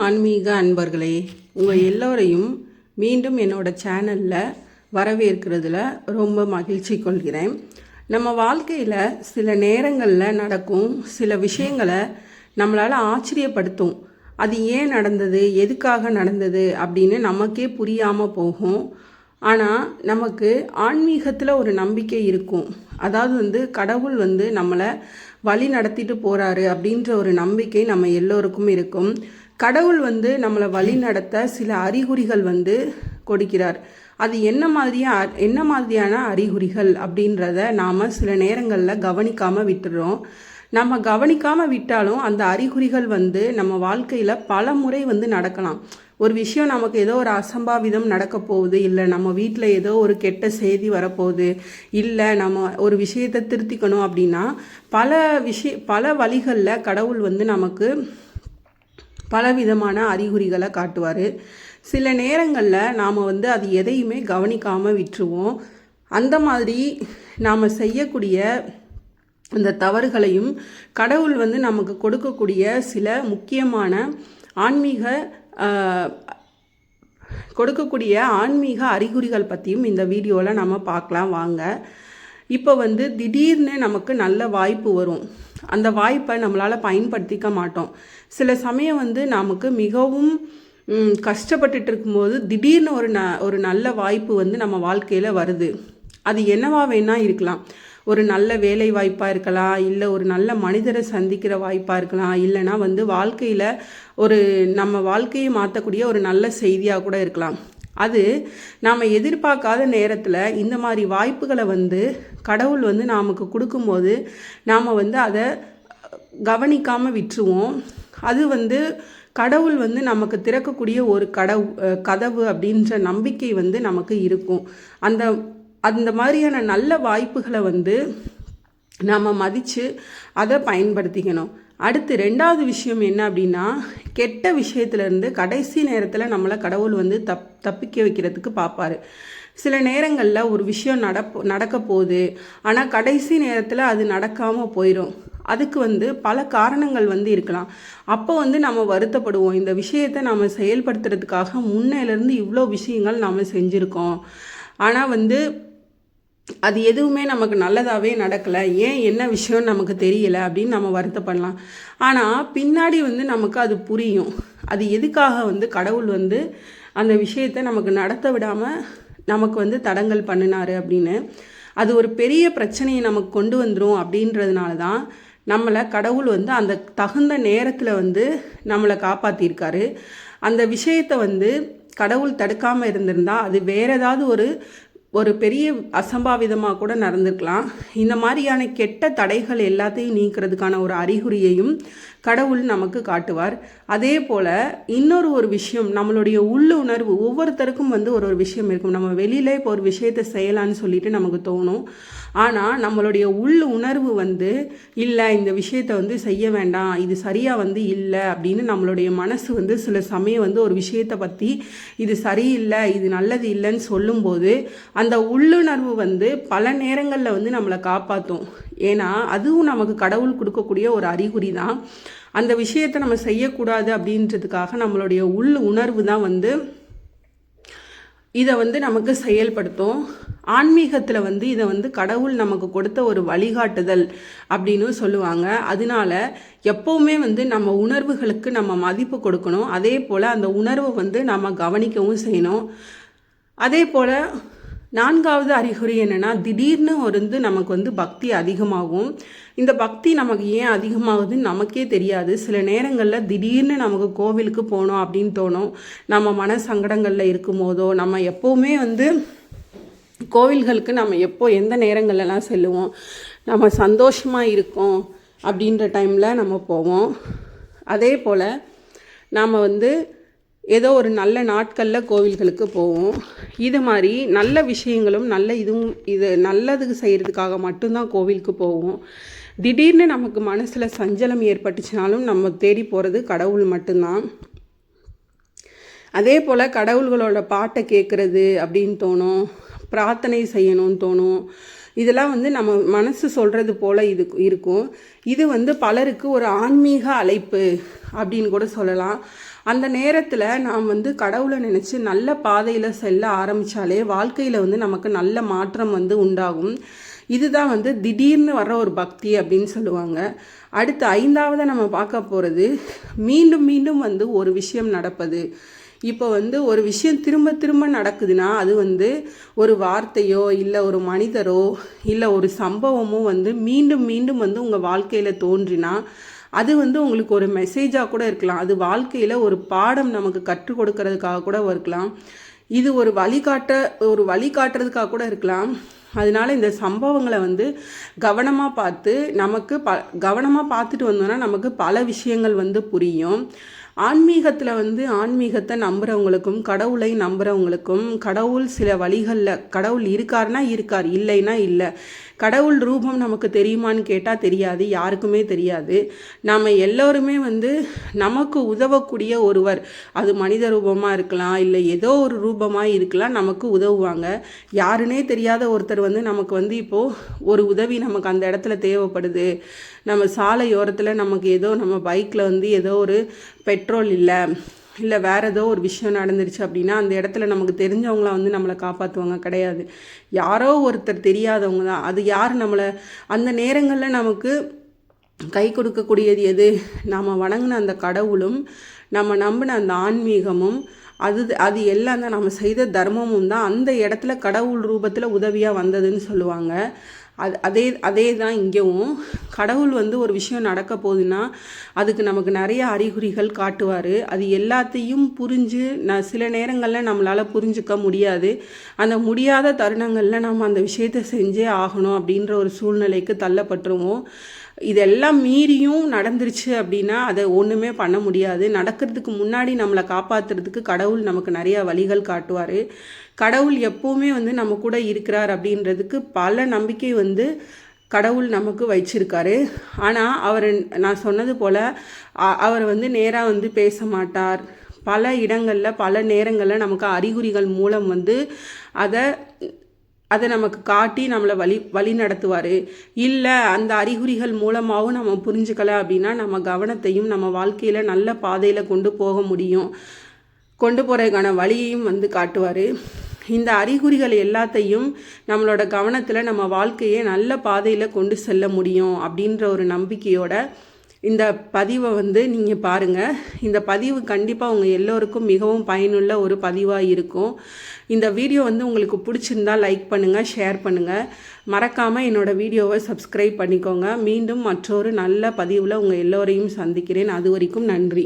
ஆன்மீக அன்பர்களே, உங்கள் எல்லோரையும் மீண்டும் என்னோட சேனலில் வரவேற்கிறதுல ரொம்ப மகிழ்ச்சி கொள்கிறேன். நம்ம வாழ்க்கையில் சில நேரங்களில் நடக்கும் சில விஷயங்களை நம்மளால் ஆச்சரியப்படுத்தும். அது ஏன் நடந்தது, எதுக்காக நடந்தது அப்படின்னு நமக்கே புரியாமல் போகும். ஆனால் நமக்கு ஆன்மீகத்தில் ஒரு நம்பிக்கை இருக்கும். அதாவது கடவுள் நம்மளை வழி நடத்திட்டு போகிறாரு அப்படின்ற ஒரு நம்பிக்கை நம்ம எல்லோருக்கும் இருக்கும். கடவுள் நம்மளை வழி நடத்த சில அறிகுறிகள் கொடுக்கிறார். அது என்ன மாதிரியான அறிகுறிகள் அப்படின்றத நாம் சில நேரங்களில் கவனிக்காமல் விட்டுடுறோம். நம்ம கவனிக்காமல் விட்டாலும் அந்த அறிகுறிகள் நம்ம வாழ்க்கையில் பல முறை நடக்கலாம். ஒரு விஷயம் நமக்கு ஏதோ ஒரு அசம்பாவிதம் நடக்க போகுது, இல்லை நம்ம வீட்டில் ஏதோ ஒரு கெட்ட செய்தி வரப்போகுது, இல்லை நம்ம ஒரு விஷயத்தை திருத்திக்கணும் அப்படின்னா பல வழிகளில் கடவுள் நமக்கு பலவிதமான அறிகுறிகளை காட்டுவார். சில நேரங்களில் நாம் அது எதையுமே கவனிக்காமல் விட்டுருவோம். அந்த மாதிரி நாம் செய்யக்கூடிய அந்த தவறுகளையும் கடவுள் நமக்கு கொடுக்கக்கூடிய சில முக்கியமான ஆன்மீக அறிகுறிகள் பற்றியும் இந்த வீடியோவில் நம்ம பார்க்கலாம் வாங்க. இப்போ திடீர்னு நமக்கு நல்ல வாய்ப்பு வரும். அந்த வாய்ப்பை நம்மளால் பயன்படுத்திக்க மாட்டோம். சில சமயம் நமக்கு மிகவும் கஷ்டப்பட்டுட்டு இருக்கும்போது திடீர்னு ஒரு நல்ல வாய்ப்பு நம்ம வாழ்க்கையில் வருது. அது என்னவா வேணால் இருக்கலாம். ஒரு நல்ல வேலை வாய்ப்பாக இருக்கலாம், இல்லை ஒரு நல்ல மனிதரை சந்திக்கிற வாய்ப்பாக இருக்கலாம், இல்லைனா வாழ்க்கையில் நம்ம வாழ்க்கையை மாற்றக்கூடிய ஒரு நல்ல செய்தியாக கூட இருக்கலாம். அது நாம் எதிர்பார்க்காத நேரத்தில் இந்த மாதிரி வாய்ப்புகளை கடவுள் நமக்கு கொடுக்கும்போது நாம் அதை கவனிக்காமல் விட்டுருவோம். அது கடவுள் நமக்கு திறக்கக்கூடிய ஒரு கதவு அப்படின்ற நம்பிக்கை நமக்கு இருக்கும். அந்த மாதிரியான நல்ல வாய்ப்புகளை நாம் மதித்து அதை பயன்படுத்திக்கணும். அடுத்து ரெண்டாவது விஷயம் என்ன அப்படின்னா, கெட்ட விஷயத்துலேருந்து கடைசி நேரத்தில் நம்மளை கடவுள் தப்பிக்க வைக்கிறதுக்கு பார்ப்பார். சில நேரங்களில் ஒரு விஷயம் நடக்க போகுது, ஆனால் கடைசி நேரத்தில் அது நடக்காமல் போயிடும். அதுக்கு பல காரணங்கள் இருக்கலாம். அப்போ நம்ம வருத்தப்படுவோம். இந்த விஷயத்தை நம்ம செயல்படுத்துறதுக்காக முன்னையிலேருந்து இவ்வளோ விஷயங்கள் நாம் செஞ்சுருக்கோம், ஆனால் அது எதுவுமே நமக்கு நல்லதாகவே நடக்கலை, ஏன் என்ன விஷயம் நமக்கு தெரியலை அப்படின்னு நம்ம வருத்தப்படலாம். ஆனால் பின்னாடி நமக்கு அது புரியும். அது எதுக்காக கடவுள் அந்த விஷயத்தை நமக்கு நடத்த விடாமல் நமக்கு தடங்கல் பண்ணினார் அப்படின்னு. அது ஒரு பெரிய பிரச்சனையை நமக்கு கொண்டு வந்துடும். அப்படின்றதுனால தான் நம்மளை கடவுள் அந்த தகுந்த நேரத்தில் நம்மளை காப்பாற்றியிருக்காரு. அந்த விஷயத்தை கடவுள் தடுக்காமல் இருந்திருந்தால் அது வேறு ஏதாவது ஒரு பெரிய அசம்பாவிதமாக கூட நடந்திருக்கலாம். இந்த மாதிரியான கெட்ட தடைகள் எல்லாத்தையும் நீக்கிறதுக்கான ஒரு அறிகுறியையும் கடவுள் நமக்கு காட்டுவார். அதே போல் இன்னொரு விஷயம், நம்மளுடைய உள்ளுணர்வு ஒவ்வொருத்தருக்கும் ஒரு விஷயம் இருக்கும். நம்ம வெளியில இப்போ ஒரு விஷயத்தை செய்யலான்னு சொல்லிட்டு நமக்கு தோணும். ஆனால் நம்மளுடைய உணர்வு இல்லை, இந்த விஷயத்தை செய்ய வேண்டாம், இது சரியாக இல்லை அப்படின்னு நம்மளுடைய மனசு சில சமயம் ஒரு விஷயத்தை பற்றி இது சரியில்லை, இது நல்லது இல்லைன்னு சொல்லும்போது அந்த உள்ளுணர்வு பல நேரங்களில் நம்மளை காப்பாற்றும். ஏன்னா அதுவும் நமக்கு கடவுள் கொடுக்கக்கூடிய ஒரு அறிகுறி தான். அந்த விஷயத்தை நம்ம செய்யக்கூடாது அப்படின்றதுக்காக நம்மளுடைய உணர்வு தான் இதை நமக்கு செயல்படுத்தும். ஆன்மீகத்தில் இதை கடவுள் நமக்கு கொடுத்த ஒரு வழிகாட்டுதல் அப்படின்னு சொல்லுவாங்க. அதனால எப்போவுமே நம்ம உணர்வுகளுக்கு நம்ம மதிப்பு கொடுக்கணும். அதே போல் அந்த உணர்வை நம்ம கவனிக்கவும் செய்யணும். அதே போல் நான்காவது அறிகுறி என்னென்னா, திடீர்னு நமக்கு பக்தி அதிகமாகும். இந்த பக்தி நமக்கு ஏன் அதிகமாகுதுன்னு நமக்கே தெரியாது. சில நேரங்களில் திடீர்னு நமக்கு கோவிலுக்கு போகணும் அப்படின்னு தோணும். நம்ம மன சங்கடங்களில் இருக்கும் போதோ, நம்ம எப்போவுமே கோவில்களுக்கு நம்ம எந்த நேரங்கள்லாம் செல்லுவோம், நம்ம சந்தோஷமாக இருக்கோம் அப்படின்ற டைமில் நம்ம போவோம். அதே போல் நாம் ஏதோ ஒரு நல்ல நாட்களில் கோவில்களுக்கு போவோம். இது மாதிரி நல்ல விஷயங்களும் இது நல்லதுக்கு செய்கிறதுக்காக மட்டும்தான் கோவிலுக்கு போவோம். திடீர்னு நமக்கு மனசில் சஞ்சலம் ஏற்பட்டுச்சுனாலும் நம்ம தேடி போகிறது கடவுள் மட்டும்தான். அதே போல் கடவுள்களோட பாட்டை கேட்குறது அப்படின்னு தோணும், பிரார்த்தனை செய்யணும்னு தோணும். இதெல்லாம் நம்ம மனசு சொல்கிறது போல் இருக்கும். இது பலருக்கு ஒரு ஆன்மீக அழைப்பு அப்படின்னு கூட சொல்லலாம். அந்த நேரத்தில் நாம் வந்து கடவுளை நினச்சி நல்ல பாதையில் செல்ல ஆரம்பித்தாலே வாழ்க்கையில் வந்து நமக்கு நல்ல மாற்றம் வந்து உண்டாகும். இதுதான் வந்து திடீர்னு வர்ற ஒரு பக்தி அப்படின்னு சொல்லுவாங்க. அடுத்து 5வது நம்ம பார்க்க போகிறது மீண்டும் மீண்டும் வந்து ஒரு விஷயம் நடப்பது. இப்போ வந்து ஒரு விஷயம் திரும்ப திரும்ப நடக்குதுன்னா அது வந்து ஒரு வார்த்தையோ இல்லை ஒரு மனிதரோ இல்லை ஒரு சம்பவமோ வந்து மீண்டும் மீண்டும் வந்து உங்கள் வாழ்க்கையில் தோன்றினா அது வந்து உங்களுக்கு ஒரு மெசேஜாக கூட இருக்கலாம். அது வாழ்க்கையில் ஒரு பாடம் நமக்கு கற்றுக் கொடுக்கறதுக்காக கூட இருக்கலாம். இது ஒரு வழிகாட்டுறதுக்காக கூட இருக்கலாம். அதனால இந்த சம்பவங்களை வந்து கவனமாக பார்த்து கவனமாக பார்த்துட்டு வந்தோன்னா நமக்கு பல விஷயங்கள் வந்து புரியும். ஆன்மீகத்தை நம்புகிறவங்களுக்கும் கடவுளை நம்புகிறவங்களுக்கும் கடவுள் சில வழிகளில் கடவுள் இருக்காருன்னா இருக்கார், இல்லைன்னா இல்லை. கடவுள் ரூபம் நமக்கு தெரியுமான்னு கேட்டால் தெரியாது, யாருக்குமே தெரியாது. நாம் எல்லோருமே வந்து நமக்கு உதவக்கூடிய ஒருவர், அது மனித ரூபமாக இருக்கலாம் இல்லை ஏதோ ஒரு ரூபமாக இருக்கலாம், நமக்கு உதவுவாங்க. யாருன்னே தெரியாத ஒருத்தர் வந்து நமக்கு வந்து இப்போது ஒரு உதவி நமக்கு அந்த இடத்துல தேவைப்படுது. நம்ம சாலையோரத்தில் நமக்கு ஏதோ நம்ம பைக்கில் வந்து ஏதோ ஒரு பெட்ரோல் இல்லை வேறு ஏதோ ஒரு விஷயம் நடந்துருச்சு அப்படின்னா அந்த இடத்துல நமக்கு தெரிஞ்சவங்களாம் வந்து நம்மளை காப்பாற்றுவாங்க கிடையாது. யாரோ ஒருத்தர் தெரியாதவங்க தான். அது யார் நம்மளை அந்த நேரங்களில் நமக்கு கை கொடுக்கக்கூடியது எது? நாம் வணங்கின அந்த கடவுளும் நம்ம நம்பின அந்த ஆன்மீகமும் அது எல்லாம் தான் நம்ம செய்த தர்மமும் தான் அந்த இடத்துல கடவுள் ரூபத்தில் உதவியாக வந்ததுன்னு சொல்லுவாங்க. அதே தான் இங்கேவும். கடவுள் வந்து ஒரு விஷயம் நடக்க போகுதுன்னா அதுக்கு நமக்கு நிறைய அறிகுறிகள் காட்டுவார். அது எல்லாத்தையும் புரிஞ்சு சில நேரங்களில் நம்மளால் புரிஞ்சுக்க முடியாது. அந்த முடியாத தருணங்களில் நம்ம அந்த விஷயத்தை செஞ்சே ஆகணும் அப்படின்ற ஒரு சூழ்நிலைக்கு தள்ளப்பட்டுருவோம். இதெல்லாம் மீறியும் நடந்துருச்சு அப்படின்னா அதை ஒன்றுமே பண்ண முடியாது. நடக்கிறதுக்கு முன்னாடி நம்மளை காப்பாற்றுறதுக்கு கடவுள் நமக்கு நிறையா வழிகள் காட்டுவார். கடவுள் எப்போவுமே வந்து நம்ம கூட இருக்கிறார் அப்படின்றதுக்கு பல நம்பிக்கை வந்து கடவுள் நமக்கு வச்சிருக்காரு. ஆனால் நான் சொன்னது போல் அவர் வந்து நேராக வந்து பேச மாட்டார். பல இடங்களில் பல நேரங்களில் நமக்கு அறிகுறிகள் மூலம் வந்து அதை நமக்கு காட்டி நம்மளை வழி நடத்துவார். இல்லை அந்த அறிகுறிகள் மூலமாகவும் நம்ம புரிஞ்சுக்கல அப்படின்னா நம்ம கவனத்தையும் நம்ம வாழ்க்கையில் நல்ல பாதையில் கொண்டு போகிறதுக்கான வழியையும் வந்து காட்டுவார். இந்த அறிகுறிகள் எல்லாத்தையும் நம்மளோட கவனத்தில் நம்ம வாழ்க்கையை நல்ல பாதையில் கொண்டு செல்ல முடியும் அப்படின்ற ஒரு நம்பிக்கையோட இந்த பதிவை வந்து நீங்கள் பாருங்கள். இந்த பதிவு கண்டிப்பாக உங்கள் எல்லோருக்கும் மிகவும் பயனுள்ள ஒரு பதிவாக இருக்கும். இந்த வீடியோ வந்து உங்களுக்கு பிடிச்சிருந்தால் லைக் பண்ணுங்கள், ஷேர் பண்ணுங்கள். மறக்காமல் என்னோடய வீடியோவை சப்ஸ்கிரைப் பண்ணிக்கோங்க. மீண்டும் மற்றொரு நல்ல பதிவில் உங்கள் எல்லோரையும் சந்திக்கிறேன். அது வரைக்கும் நன்றி.